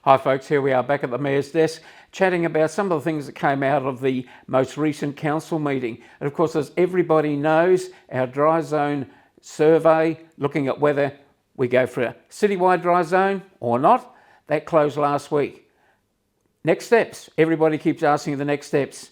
Hi folks, here we are back at the Mayor's desk chatting about some of the things that came out of the most recent council meeting. And of course, as everybody knows, our dry zone survey, looking at whether we go for a citywide dry zone or not, that closed last week. Next steps, everybody keeps asking the next steps.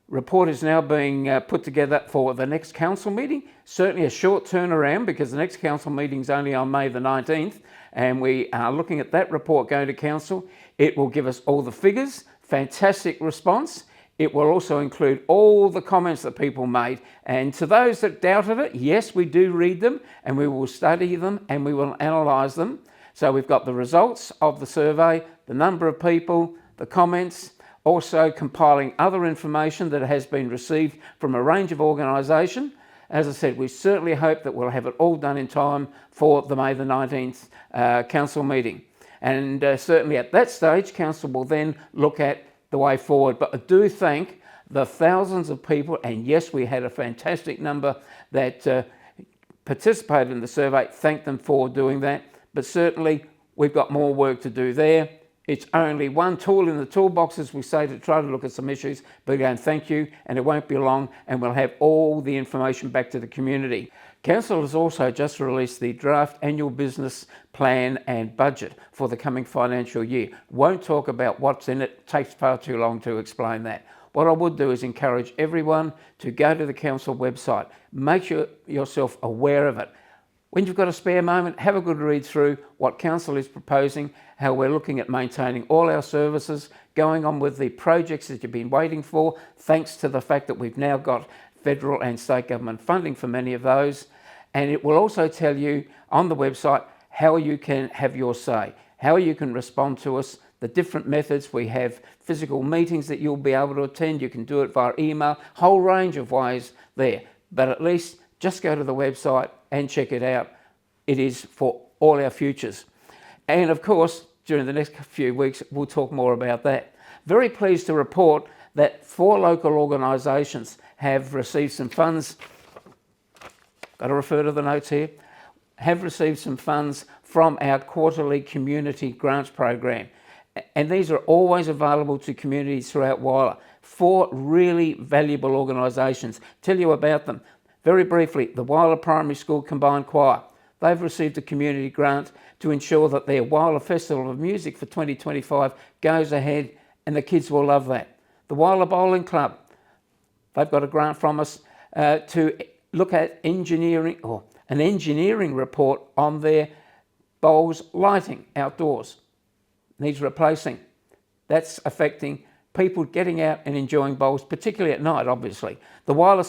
Report is now being put together for the next council meeting. Certainly a short turnaround because the next council meeting is only on May the 19th and we are looking at that report going to council. It will give us all the figures, fantastic response. It will also include all the comments that people made. And to those that doubted it, yes, we do read them and we will study them and we will analyse them. So we've got the results of the survey, the number of people, the comments, also compiling other information that has been received from a range of organisations. As I said, we certainly hope that we'll have it all done in time for the May the 19th council meeting. And certainly at that stage, council will then look at the way forward. But I do thank the thousands of people, and yes, we had a fantastic number that participated in the survey. Thank them for doing that. But certainly we've got more work to do there. It's only one tool in the toolbox, as we say, to try to look at some issues. But again, thank you, and it won't be long, and we'll have all the information back to the community. Council has also just released the draft annual business plan and budget for the coming financial year. Won't talk about what's in it, it takes far too long to explain that. What I would do is encourage everyone to go to the council website, make yourself aware of it. When you've got a spare moment, have a good read through what council is proposing, how we're looking at maintaining all our services, going on with the projects that you've been waiting for, thanks to the fact that we've now got federal and state government funding for many of those. And it will also tell you on the website how you can have your say, how you can respond to us, the different methods. We have physical meetings that you'll be able to attend. You can do it via email, whole range of ways there. But at least just go to the website and check it out. It is for all our futures. And of course, during the next few weeks, we'll talk more about that. Very pleased to report that 4 local organisations have received some funds. Got to refer to the notes here. Have received some funds from our quarterly community grants program. And these are always available to communities throughout Whyalla. 4 really valuable organisations. Tell you about them. Very briefly, the Whyalla Primary School Combined Choir. They've received a community grant to ensure that their Whyalla Festival of Music for 2025 goes ahead, and the kids will love that. The Whyalla Bowling Club, they've got a grant from us to look at engineering, or an engineering report on their bowls lighting outdoors. Needs replacing. That's affecting people getting out and enjoying bowls, particularly at night, obviously. The Whyalla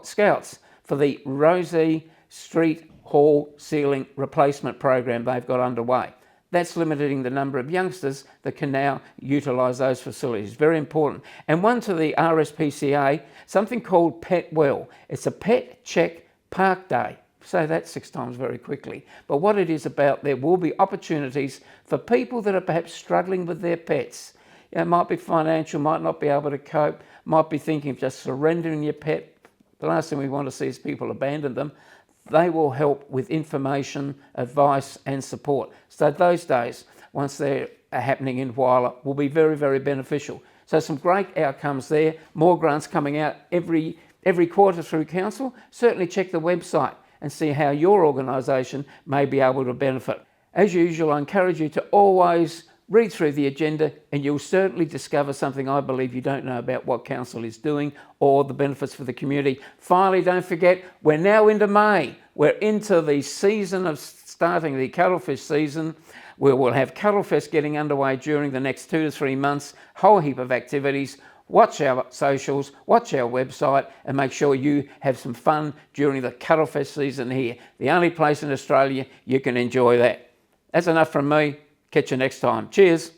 Scouts for the Rosie Street Hall ceiling replacement program they've got underway. That's limiting the number of youngsters that can now utilise those facilities. Very important. And one to the RSPCA, something called Pet Well. It's a Pet Check Park Day. Say that 6 times very quickly. But what it is about, there will be opportunities for people that are perhaps struggling with their pets. It might be financial, might not be able to cope, might be thinking of just surrendering your pet. The last thing we want to see is people abandon them. They will help with information, advice and support. So those days, once they're happening in Whyalla, will be very, very beneficial. So some great outcomes there. More grants coming out every quarter through council. Certainly check the website and see how your organisation may be able to benefit. As usual, I encourage you to always read through the agenda and you'll certainly discover something I believe you don't know about what council is doing or the benefits for the community. Finally, don't forget, we're now into May. We're into the season of starting the Cuttlefest season. We will have Cuttlefest getting underway during the next 2 to 3 months. Whole heap of activities. Watch our socials, watch our website and make sure you have some fun during the Cuttlefest season here. The only place in Australia you can enjoy that. That's enough from me. Catch you next time. Cheers.